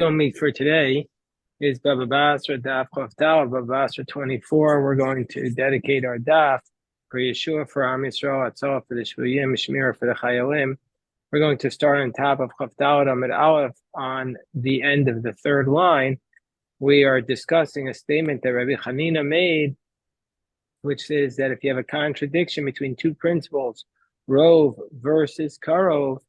Meet for today is Bava Basra Daf Chavtal, Bava Basra 24. We're going to dedicate our daf for Yeshua, for Am Yisrael, Atzah, for the Shvuyim, Shmir, for the Chayalim. We're going to start on top of Chavtal Amid Aleph on the end of the third line. We are discussing a statement that Rabbi Hanina made, which says that if you have a contradiction between two principles, Rov versus Karov,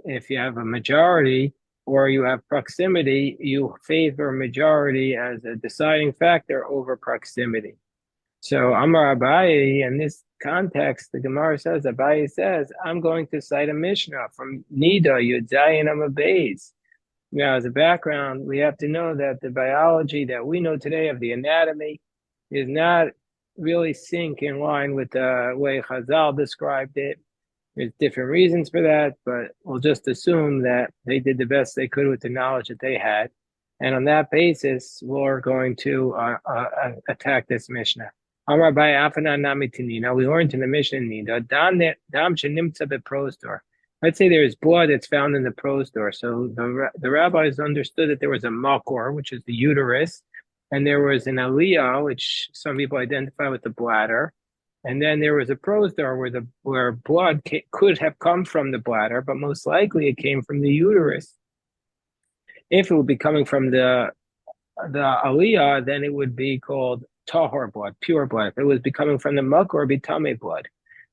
if you have a majority or you have proximity, you favor majority as a deciding factor over proximity. So Amar Abaye, in this context, the Gemara says, Abaye says, I'm going to cite a Mishnah from Nida, Yud Zayin Amud Beis. Now, as a background, we have to know that the biology that we know today of the anatomy is not really sync in line with the way Chazal described it. There's different reasons for that, but we'll just assume that they did the best they could with the knowledge that they had. And on that basis, we're going to attack this Mishnah. Amar by Afana Namitinina. We learned in the Mishnah Nida, Dam Shenimtza Beprostor. Let's say there is blood that's found in the prostor. So the rabbis understood that there was a makor, which is the uterus, and there was an aliyah, which some people identify with the bladder. And then there was a prostor where blood could have come from the bladder, but most likely it came from the uterus. If it would be coming from the aliyah, then it would be called tahor blood, pure blood. If it was coming from the makor, it would be tameh blood.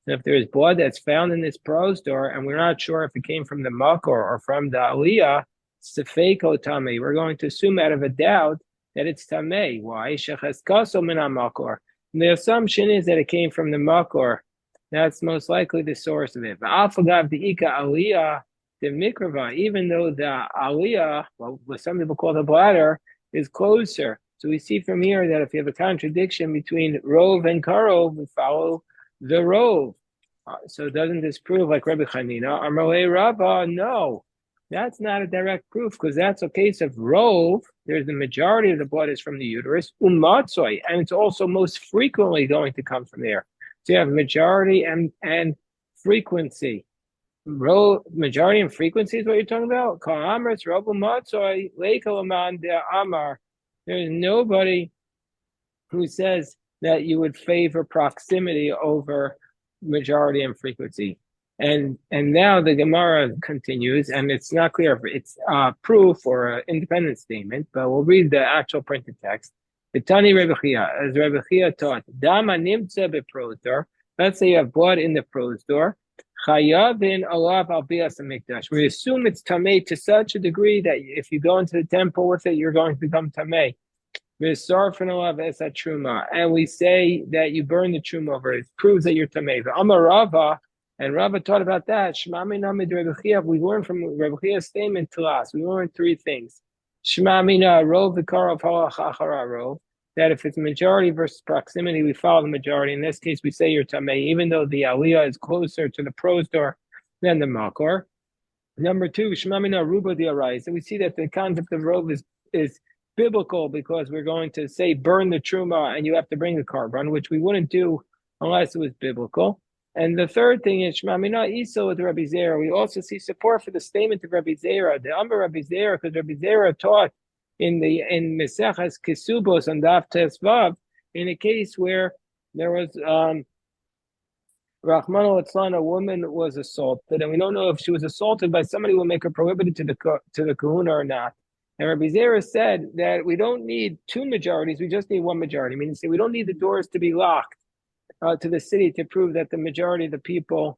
So if there's blood that's found in this prostor, and we're not sure if it came from the makor or from the aliyah, sefeiko tameh. We're going to assume out of a doubt that it's tameh. Why? Shecheskaso min makor. The assumption is that it came from the makor. That's most likely the source of it. Alfagav the ika aliyah, the mikrava, even though the aliyah, what some people call the bladder, is closer. So we see from here that if you have a contradiction between rov and karov, we follow the rov. So doesn't this prove like Rabbi Hanina? Amarle Rabba, no. That's not a direct proof because that's a case of rov. There's the majority of the blood is from the uterus, umatzoi, and it's also most frequently going to come from there. So you have majority and frequency. Majority and frequency is what you're talking about. Ka'amris rov umatzoi leikalaman de amar. There's nobody who says that you would favor proximity over majority and frequency. And now the Gemara continues, and it's not clear if it's proof or an independent statement, but we'll read the actual printed text. Tani Rebbe Chia, as Rebbe Chia taught, Dama nimtza beprostor. Let's say you have blood in the prostor. Chayavin alav al bias hamikdash. We assume it's tamei to such a degree that if you go into the temple with it, you're going to become tamei. And we say that you burn the truma over it. It proves that you're tamei. Amar Rava. And Rava taught about that. We learned from Rebbe Chia's statement to us. We learned three things. That if it's majority versus proximity, we follow the majority. In this case, we say you're tamei, even though the aliyah is closer to the prostor than the makor. Number two, shmamina ruba diarais. And we see that the concept of rov is biblical because we're going to say burn the truma and you have to bring the carbon, which we wouldn't do unless it was biblical. And the third thing is Shmamina Isa with Rabbi Zera. We also see support for the statement of Rabbi Zera, the Amar Rabbi Zera, because Rabbi Zera taught in Mesechas Kesubos and Daf Tesvav in a case where there was Rahman al-Atzlan, a woman was assaulted, and we don't know if she was assaulted by somebody who will make her prohibited to the kahuna or not. And Rabbi Zera said that we don't need two majorities, we just need one majority. Meaning, we don't need the doors to be locked to the city to prove that the majority of the people,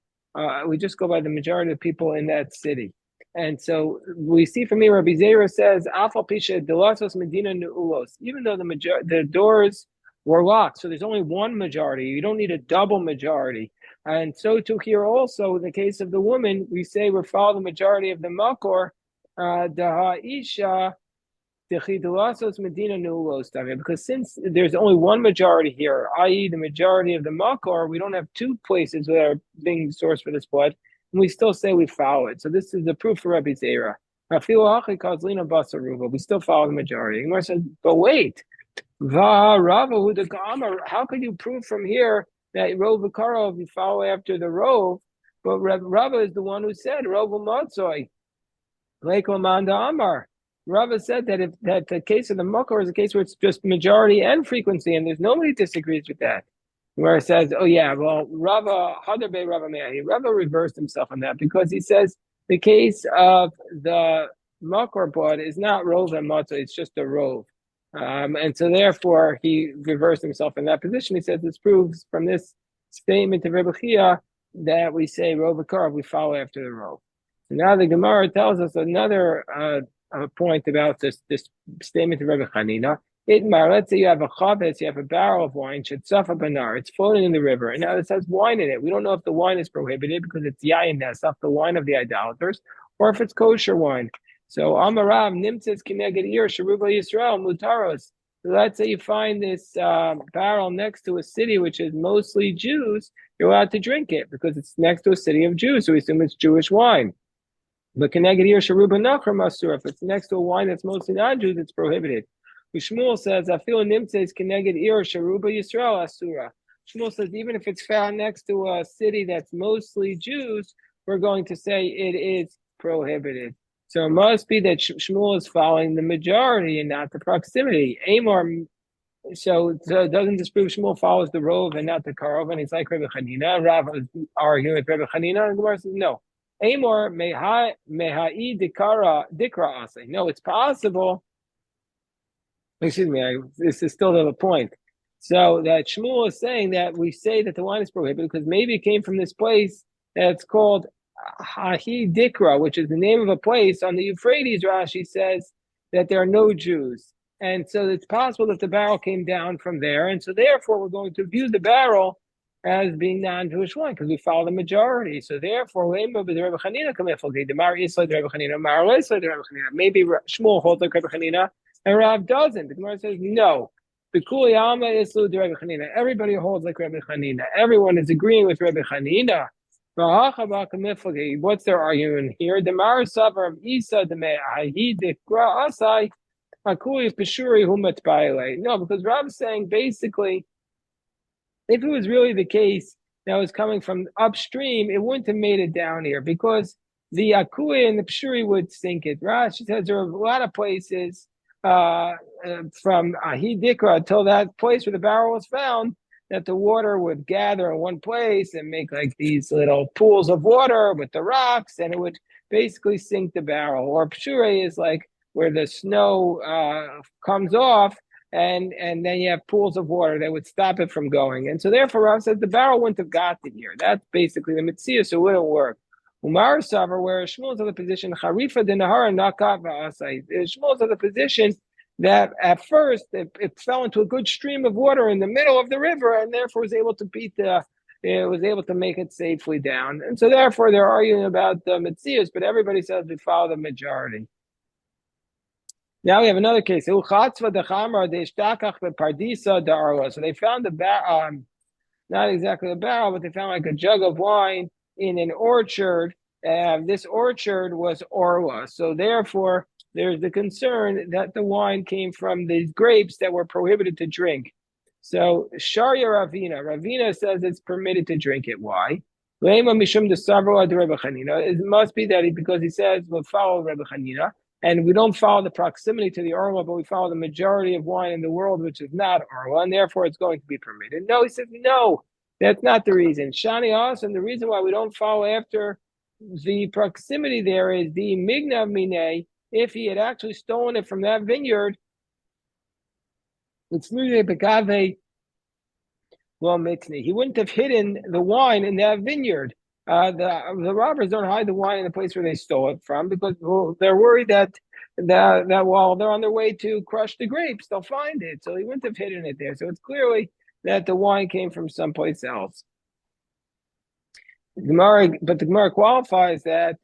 we just go by the majority of the people in that city. And so we see from here, Rabbi Zera says, Afal Pisha Delasos Medina Nu'ulos, even though the doors were locked, so there's only one majority, you don't need a double majority. And so to here also, in the case of the woman, we say we follow the majority of the Makor, Daha Isha, because since there's only one majority here, i.e. the majority of the makor, we don't have two places that are being sourced for this blood, and we still say we follow it. So this is the proof for Rabbi Zera. We still follow the majority. Gemara says, but wait, how could you prove from here that Rov Karov you follow after the Rov? But Rava is the one who said Rov Matzoi, Lake Lamanda Amar. Rava said that if that the case of the makor is a case where it's just majority and frequency, and there's nobody disagrees with that. Where it says, oh yeah, well, Rava Hadarbe Rava Me'ahi. Rava reversed himself on that because he says the case of the makor bod is not rov and matzah, it's just a rov. And so therefore he reversed himself in that position. He says this proves from this statement of Rebbe Chia that we say rov v'karav, we follow after the rov. So now the Gemara tells us another point about this statement of Rebbe Chanina. Let's say you have a chavetz, you have a barrel of wine, shetzafa banar, it's floating in the river, and now it says wine in it. We don't know if the wine is prohibited because it's yayin nesaf, the wine of the idolaters, or if it's kosher wine. So Amarav nimtzes kineged ir sharuba Yisrael mutaros. So let's say you find this barrel next to a city which is mostly Jews, you're allowed to drink it because it's next to a city of Jews, so we assume it's Jewish wine. But kineged ir sharuba nachar masur, if it's next to a wine that's mostly non-Jews, it's prohibited. Shmuel says, "I feel nimtzes kineged ir sharuba Yisrael asura." Shmuel says, even if it's found next to a city that's mostly Jews, we're going to say it is prohibited. So it must be that Shmuel is following the majority and not the proximity. Amor, so doesn't this prove Shmuel follows the rov and not the karov, and he's like Rebbe Chanina? Rav is arguing with Rebbe Chanina, and Gemara says no. Amor mehai dikra asay. No, it's possible. Excuse me, this is still the point. So that Shmuel is saying that we say that the wine is prohibited because maybe it came from this place that's called Hahi Dikra, which is the name of a place on the Euphrates. Rashi says that there are no Jews. And so it's possible that the barrel came down from there. And so therefore we're going to view the barrel as being non-Jewish wine because we follow the majority. So therefore, maybe Shmuel holds like Rebbe Chanina, and Rav doesn't. The Gemara says no. Everybody holds like Rebbe Chanina. Everyone is agreeing with Rebbe Chanina. What's their argument here? The Marasavar of Isa the Me'ahidikra Asai Akui Peshuri Humat Baile. No, because Rav is saying basically, if it was really the case that was coming from upstream, it wouldn't have made it down here because the Akui and the Peshuri would sink it. Rashi says there are a lot of places from Ahidikra until that place where the barrel was found, that the water would gather in one place and make like these little pools of water with the rocks, and it would basically sink the barrel. Or Pshure is like where the snow comes off, and then you have pools of water that would stop it from going. And so therefore, Rav says the barrel wouldn't have gotten here. That's basically the mitzvah, so it wouldn't work. Umar Savar, where Shmuel's of the position, Harifa de Nahara Nakat Va'asai. Shmuel's of the position that at first it fell into a good stream of water in the middle of the river, and therefore was able to make it safely down. And so therefore they're arguing about the mitzias, but everybody says we follow the majority. Now we have another case. So they found the barrel, not exactly a barrel, but they found like a jug of wine in an orchard. This orchard was orla, so therefore there's the concern that the wine came from these grapes that were prohibited to drink. So Sharia Ravina says it's permitted to drink it. Why? It must be that because he says we'll follow Rebbe Chanina, and we don't follow the proximity to the orla, but we follow the majority of wine in the world, which is not orla, and therefore it's going to be permitted. No, he says no. That's not the reason. Shani Asan, the reason why we don't follow after the proximity there is the Mignav Mine. If he had actually stolen it from that vineyard, it's he wouldn't have hidden the wine in that vineyard. The robbers don't hide the wine in the place where they stole it from because they're worried that while they're on their way to crush the grapes, they'll find it. So he wouldn't have hidden it there. So it's clearly that the wine came from someplace else. But the Gemara qualifies that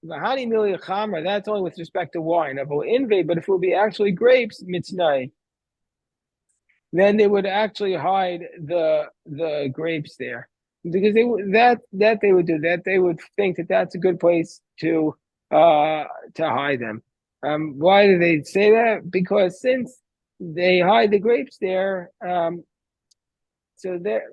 that's only with respect to wine. But if it would be actually grapes, mitznai, then they would actually hide the grapes there, because they would do that. They would think that that's a good place to hide them. Why do they say that? Because since they hide the grapes there, so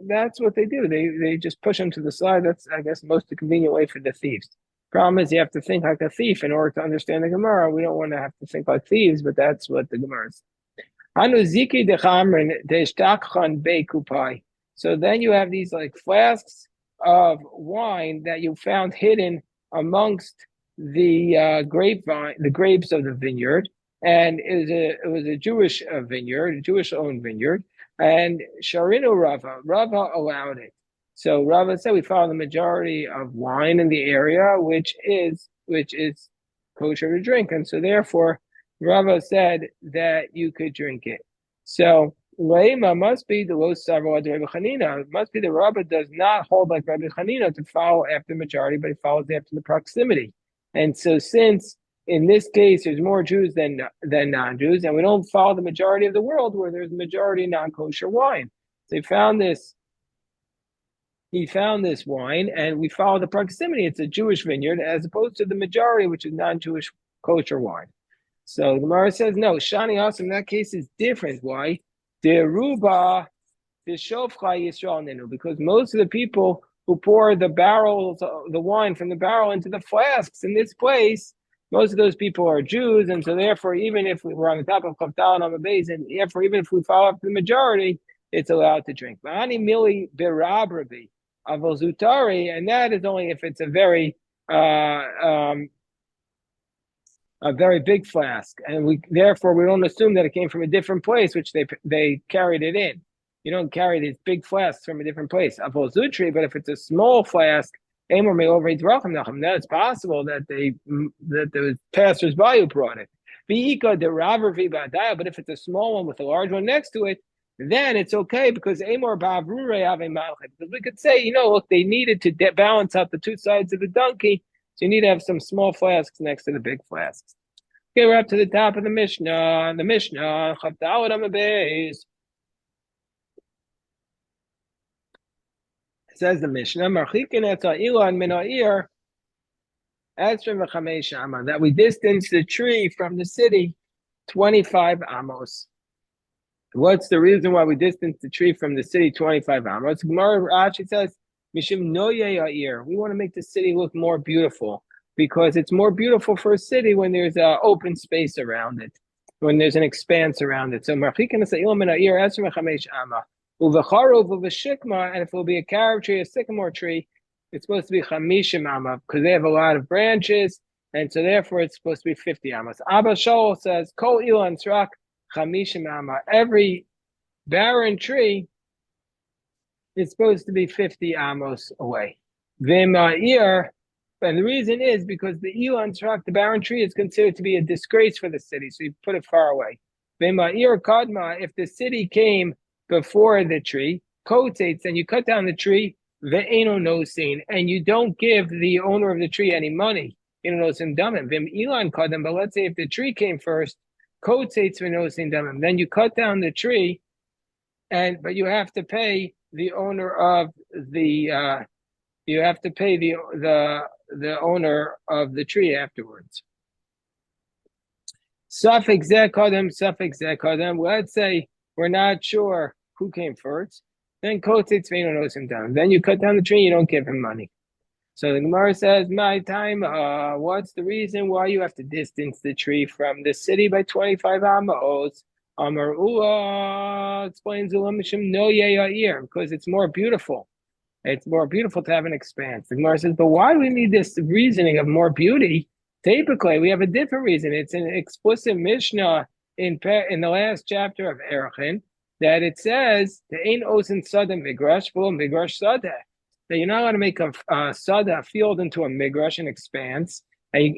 that's what they do. They just push them to the side. That's, I guess, most convenient way for the thieves. Problem is, you have to think like a thief in order to understand the Gemara. We don't want to have to think like thieves, but that's what the Gemara is. So then you have these like flasks of wine that you found hidden amongst the grapevine, the grapes of the vineyard, and it was a Jewish vineyard, a Jewish-owned vineyard, and Sharinu Rava allowed it. So Rava said we follow the majority of wine in the area, which is kosher to drink, and so therefore Rava said that you could drink it. So Leima must be the low several of Rabbi Chanina. It must be the Rava does not hold like Rabbi Chanina to follow after the majority, but he follows after the proximity. And so since in this case there's more Jews than non-Jews, and we don't follow the majority of the world where there's a majority non-kosher wine. So he found this wine, and we follow the proximity. It's a Jewish vineyard as opposed to the majority, which is non-Jewish kosher wine. So the Gemara says, no, Shani also in that case is different. Why? Deruba, Shofcha Yisrael Ninu, because most of the people who pour the wine from the barrel into the flasks in this place, most of those people are Jews, and so therefore, even if we were on the top of Chavdal and on the base, and therefore, even if we follow up the majority, it's allowed to drink. Ma'ani mili birabrabi avol zutari, and that is only if it's a very big flask, and therefore we don't assume that it came from a different place, which they carried it in. You don't carry these big flasks from a different place. Avol zutri, but if it's a small flask, then it's possible that the passers-by who brought it. But if it's a small one with a large one next to it, then it's okay because we could say, look, they needed to balance out the two sides of the donkey, so you need to have some small flasks next to the big flasks. Okay, we're up to the top of the Mishnah. The Mishnah, says the Mishnah, that we distance the tree from the city 25 amos. What's the reason why we distance the tree from the city 25 amos? Gemara Rashi says, Mishim noyei ha'ir. We want to make the city look more beautiful because it's more beautiful for a city when there's an open space around it, when there's an expanse around it. So marchikin ha'ilam min ha'ir esrim v'chamesh ama. Uvecharov uveshikma, and if it will be a carob tree, a sycamore tree, it's supposed to be chamishim amma because they have a lot of branches, and so therefore it's supposed to be 50 amos. Abba Shaul says, Kol ilan srak chamishim amma. Every barren tree is supposed to be 50 amos away. V'ma'ir, and the reason is because the ilan srak, the barren tree, is considered to be a disgrace for the city, so you put it far away. V'ma'ir kadma, if the city came before the tree, kotates, and you cut down the tree, ve'eno nosin, and you don't give the owner of the tree any money. Nosin damim. Vim ilan kadam, but let's say if the tree came first, kotates ve'nosin damim, then you cut down the tree, but you have to pay the owner of the the owner of the tree afterwards. Suffix zekadam, suffix zekadam. Let's say we're not sure who came first. Then kotetz ve'eno nosim down. Then you cut down the tree, you don't give him money. So the Gemara says, my time, what's the reason why you have to distance the tree from the city by 25 amos? Amar Ua explains because it's more beautiful. It's more beautiful to have an expanse. The Gemara says, but why do we need this reasoning of more beauty? Typically, we have a different reason. It's an explicit Mishnah in the last chapter of Erechin that it says the ein osin sada migrash v'lo migrash sada, that you're not allowed to make a sada, a field, into a migrash, an expanse,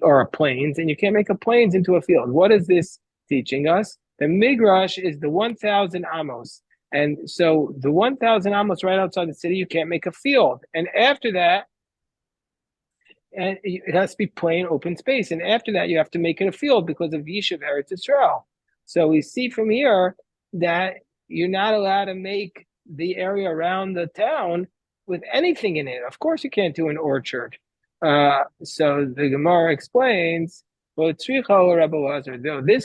or a plains, and you can't make a plains into a field. What is this teaching us? The migrash is the 1,000 amos, and so the 1,000 amos right outside the city, you can't make a field, and after that, and it has to be plain open space, and after that, you have to make it a field because of Yishuv Eretz Yisrael. So we see from here that you're not allowed to make the area around the town with anything in it. Of course, you can't do an orchard. So the Gemara explains, well, this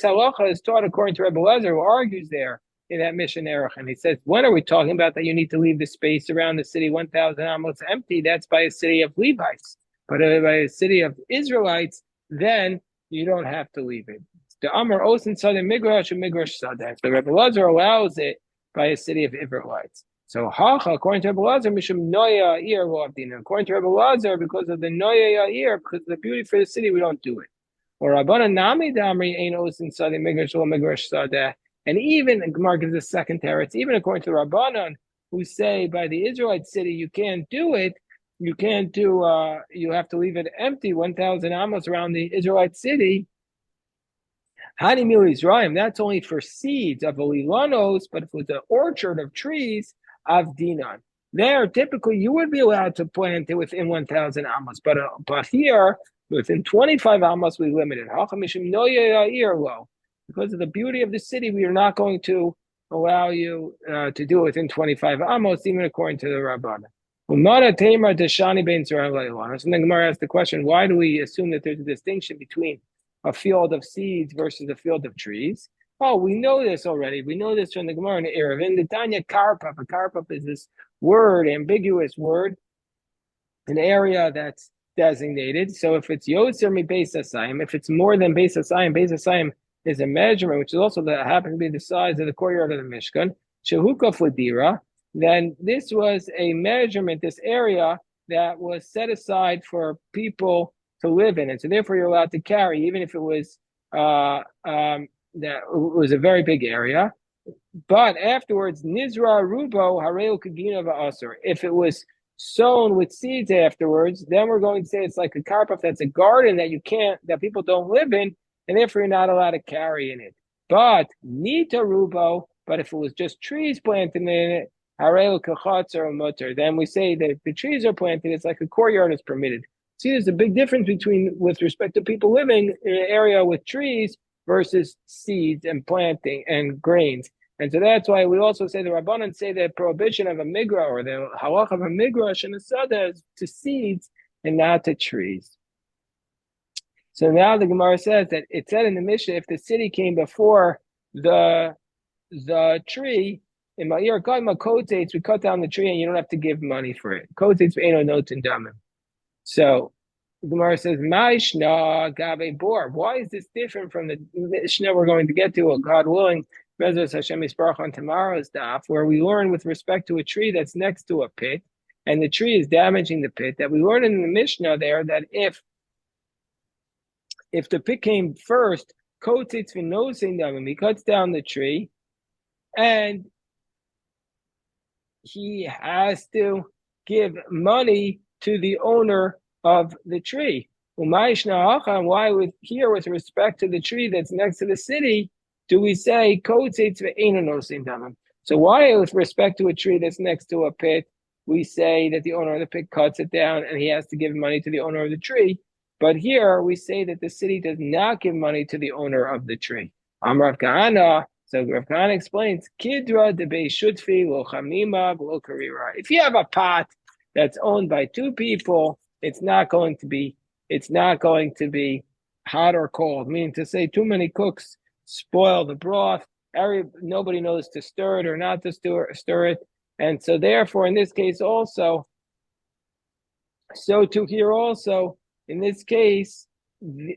halacha is taught according to Rebbe Lezer, who argues there in that Mishnah Erech. And he says, when are we talking about that you need to leave the space around the city 1,000 amos empty? That's by a city of Levites. But by a city of Israelites, then you don't have to leave it. The Amar Osin Sadeh Migrash and Migrash Sadeh. The Rebbe Lazar allows it by a city of Israelites. So Hacha, according to Rebbe Lazar, Mishum Noya Ir Lovdina. According to Rebbe Lazar, because of the Noya Ir, because of the beauty for the city, we don't do it. Or Rabbana Nami Damri Ein Osin Sadeh Migrash or Migrash Sadeh. And even Gemara gives a second teretz, even according to Rabbanan, who say by the Israelite city you can't do it, you can't do, you have to leave it empty, 1,000 amos around the Israelite city. Hani Mil Yisraelim, that's only for seeds of Olilanos, but if it was an orchard of trees, of Dinan. There, typically, you would be allowed to plant it within 1,000 amos, but here, within 25 amos, we limit it. Because of the beauty of the city, we are not going to allow you to do it within 25 amos, even according to the Rabbana. And then Gemara asks the question, why do we assume that there's a distinction between a field of seeds versus a field of trees? Oh, we know this already. We know this from the Gemara in the Erev. In the Tanya Karpap, a Karpap is this word, ambiguous word, an area that's designated. So if it's Yotzer mi Beis Hasayim, if it's more than Beis Hasayim is a measurement, which is also that happens to be the size of the courtyard of the Mishkan, Shehuka Fladira, then this was a measurement, this area that was set aside for people to live in. And so therefore you're allowed to carry, even if it was that was a very big area. But afterwards, Nizra Rubo Hareo Kagina Va'asar. If it was sown with seeds afterwards, then we're going to say it's like a karpaf, that's a garden that you can't, that people don't live in, and therefore you're not allowed to carry in it. But Nita Rubo, but if it was just trees planted in it, Hareo Kachatz or Mutter, then we say that if the trees are planted, it's like a courtyard is permitted. See, there's a big difference between, with respect to people living in an area with trees versus seeds and planting and grains. And so that's why we also say the Rabbanan say the prohibition of a migra or the halach of a migrash and a sada is to seeds and not to trees. So now the Gemara says that it said in the Mishnah, if the city came before the tree, in Ma'ir Kaima Kotates, we cut down the tree and you don't have to give money for it. Kotates Eino Not and Damim. So the Gemara says, Ma'ishna Gabe Bor. Why is this different from the Mishnah we're going to get to, God willing, Bezos Hashem Yisparach on tomorrow's daf, where we learn with respect to a tree that's next to a pit, and the tree is damaging the pit, that we learn in the Mishnah there that if the pit came first, Kotates V'Nosin Damim, he cuts down the tree, and he has to give money to the owner of the tree. Why with here, with respect to the tree that's next to the city, do we say so why with respect to a tree that's next to a pit, we say that the owner of the pit cuts it down and he has to give money to the owner of the tree, but here we say that the city does not give money to the owner of the tree? Rav Kahana, so Rav Kahana explains, Kidra de Shutfi lo Chamima lo Karira. If you have a pot that's owned by two people, it's not going to be hot or cold. Meaning to say, too many cooks spoil the broth. Nobody knows to stir it or not to stir it, and so therefore, in this case also, so to here also, in this case,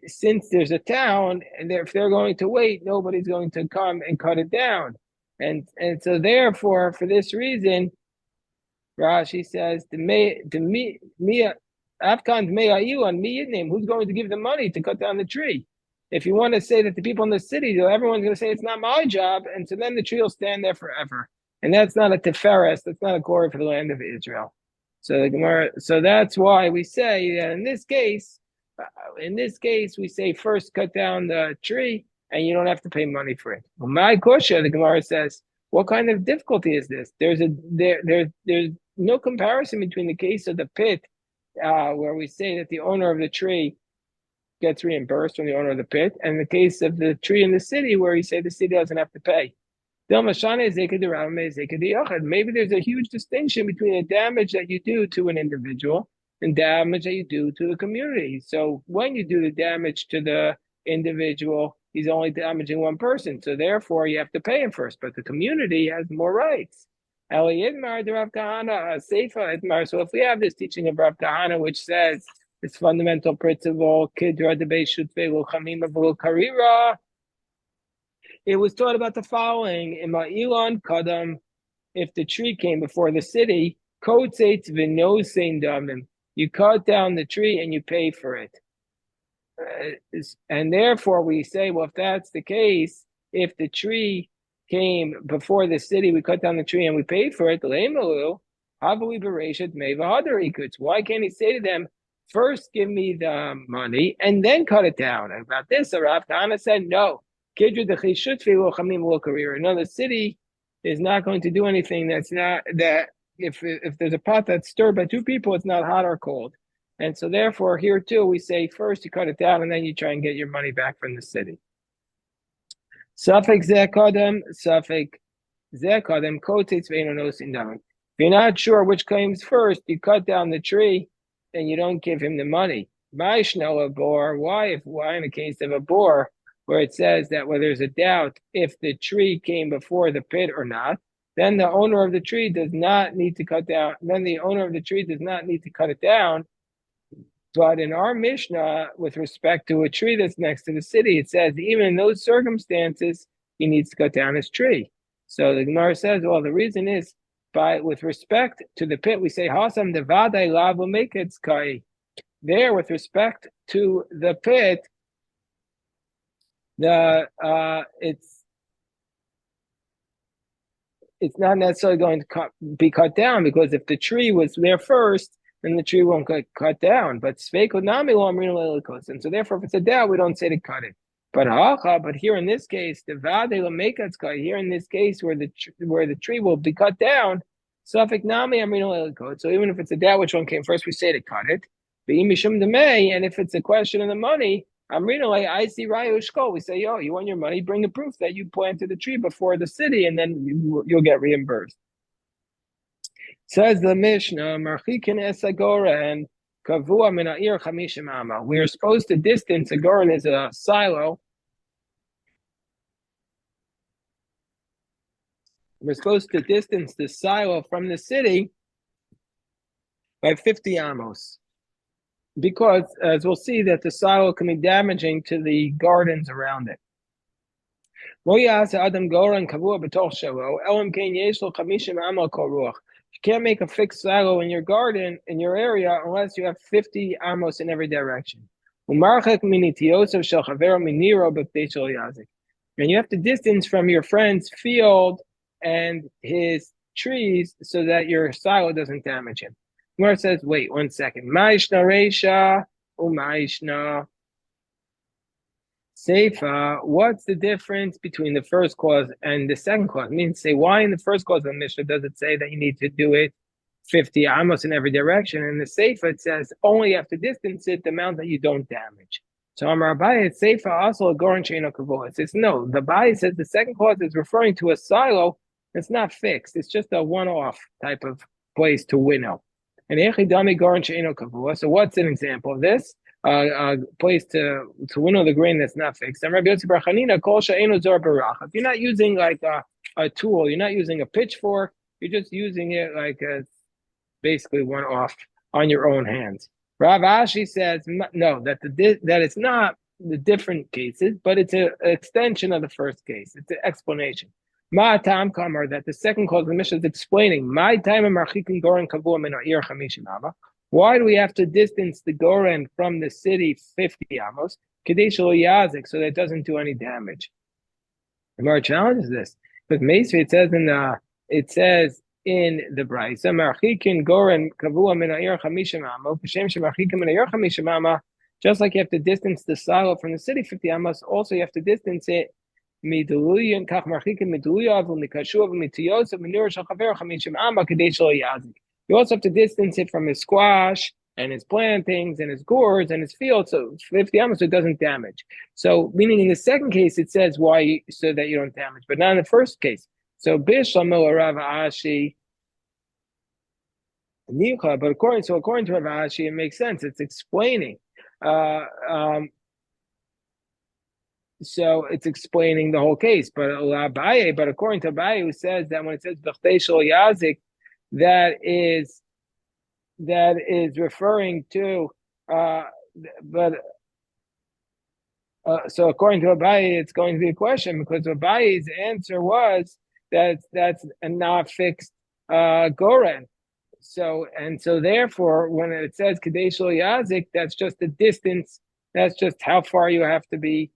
since there's a town, and if they're going to wait, nobody's going to come and cut it down, and so therefore, for this reason, Rashi says, Afkan who's going to give the money to cut down the tree? If you want to say that the people in the city, everyone's going to say it's not my job, and so then the tree will stand there forever. And that's not a tiferes, that's not a glory for the land of Israel. So the Gemara, so that's why we say that in this case, we say first cut down the tree, and you don't have to pay money for it. Well, my kosher, the Gemara says, what kind of difficulty is this? There's no comparison between the case of the pit, where we say that the owner of the tree gets reimbursed from the owner of the pit, and the case of the tree in the city, where you say the city doesn't have to pay. Maybe there's a huge distinction between the damage that you do to an individual and damage that you do to the community. So when you do the damage to the individual, he's only damaging one person, so therefore you have to pay him first, but the community has more rights. So if we have this teaching of Rav Kahana, which says this fundamental principle, Kidra de Beishutve Luchamima Karira. It was taught about the following: in Ma'ilan Kadam, if the tree came before the city, Kotzetz Vinosein Damim, you cut down the tree and you pay for it. And therefore we say, well, if that's the case, if the tree came before the city, we cut down the tree and we paid for it, why can't he say to them, first give me the money and then cut it down? And about this, Rav Kahana said, no. No, the city is not going to do anything that's not, that if there's a pot that's stirred by two people, it's not hot or cold. And so therefore here too, we say first you cut it down and then you try and get your money back from the city. If you're not sure which claims first, you cut down the tree and you don't give him the money. Why in the case of a bore, where it says that where there's a doubt if the tree came before the pit or not, then the owner of the tree does not need to cut down. Then the owner of the tree does not need to cut it down. But in our Mishnah, with respect to a tree that's next to the city, it says even in those circumstances, he needs to cut down his tree. So the Gemara says, well, the reason is with respect to the pit, we say Hasam devadai lav umeketz kai. There, with respect to the pit, it's not necessarily going to be cut down, because if the tree was there first, then the tree won't get cut down. But and so therefore, if it's a doubt, we don't say to cut it. But here in this case, here in this case where the tree will be cut down, so even if it's a doubt which one came first, we say to cut it. And if it's a question of the money, I see Rayushko. We say, you want your money? Bring the proof that you planted the tree before the city, and then you'll get reimbursed. Says the Mishnah, Marchikin es agoran kavua min ha'ir chamishim ama. We are supposed to distance, agoran is a silo. We're supposed to distance the silo from the city by 50 amos. Because, as we'll see, that the silo can be damaging to the gardens around it. You can't make a fixed silo in your garden, in your area, unless you have 50 amos in every direction. And you have to distance from your friend's field and his trees so that your silo doesn't damage him. Where it says, wait 1 second. Ma'ishna reisha u'ma'ishna seifa. What's the difference between the first clause and the second clause? I mean, say why in the first clause of the Mishnah does it say that you need to do it 50 amos in every direction? And the seifa it says only you have to distance it the amount that you don't damage. So Amar Abaye, it's seifa also a goren she'eno kavua. It says no. The Abaye says the second clause is referring to a silo that's not fixed. It's just a one-off type of place to winnow. And so what's an example of this? A place to winnow the grain that's not fixed. If you're not using like a tool, you're not using a pitchfork, you're just using it like basically one off on your own hands. Rav Ashi says no, that it's not the different cases, but it's an extension of the first case. It's an explanation. Ma'atam kamar, that the second clause of the Mishnah is explaining. My time of marchikin goren kavua min ha'ir chamishim ama. Why do we have to distance the goren from the city 50 amos? Kedei shelo yazik, so that it doesn't do any damage. The Gemara challenges this because Meisvi it says in the Brisa marchikin goren kavua min ha'ir chamishim ama. B'shem shemarchikin min ha'ir chamishim ama. Just like you have to distance the silo from the city 50 amos, also you have to distance it. You also have to distance it from his squash and his plantings and his gourds and his fields, so 50 amos, so it doesn't damage. So, meaning in the second case, it says why, so that you don't damage, but not in the first case. So, but according to Rav Ashi, it makes sense. It's explaining. So it's explaining the whole case, but according to Abaye, who says that when it says b'chtei shel yazik, that is referring to Uh, but so according to Abaye, it's going to be a question because Abaye's answer was that that's a not fixed goren. So therefore, when it says Kadesh Lo Yazik, that's just the distance. That's just how far you have to be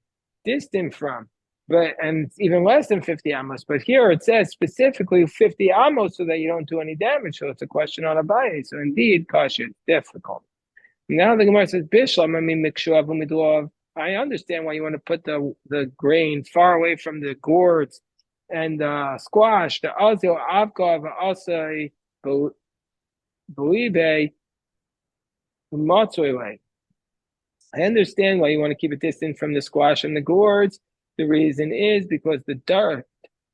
distant from. But and it's even less than 50 amos. But here it says specifically 50 amos so that you don't do any damage. So it's a question on Abaye. So indeed, Kasha, it's difficult. Now the Gemara says, Bishlam, I mean, Mikshuav, Midlov. I understand why you want to put the grain far away from the gourds and squash, the Azil, Avgav, Asai, Believe, Matsoile. I understand why you want to keep it distant from the squash and the gourds. The reason is because the dirt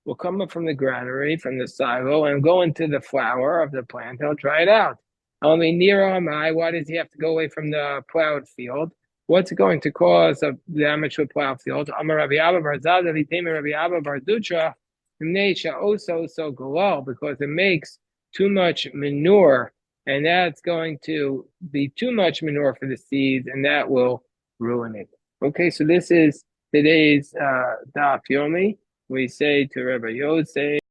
will come up from the granary, from the silo, and go into the flower of the plant. He'll dry it out. I mean, Nero Amai, why does he have to go away from the plowed field? What's going to cause a damage to a plowed field? Amar Rabbi Abba Bar Zada, Vitema Rabbi Abba Bar Dutra, Nesha so galal, because it makes too much manure, and that's going to be too much manure for the seeds, and that will ruin it. Okay, so this is today's daf yomi. We say to Rabbi Yosef,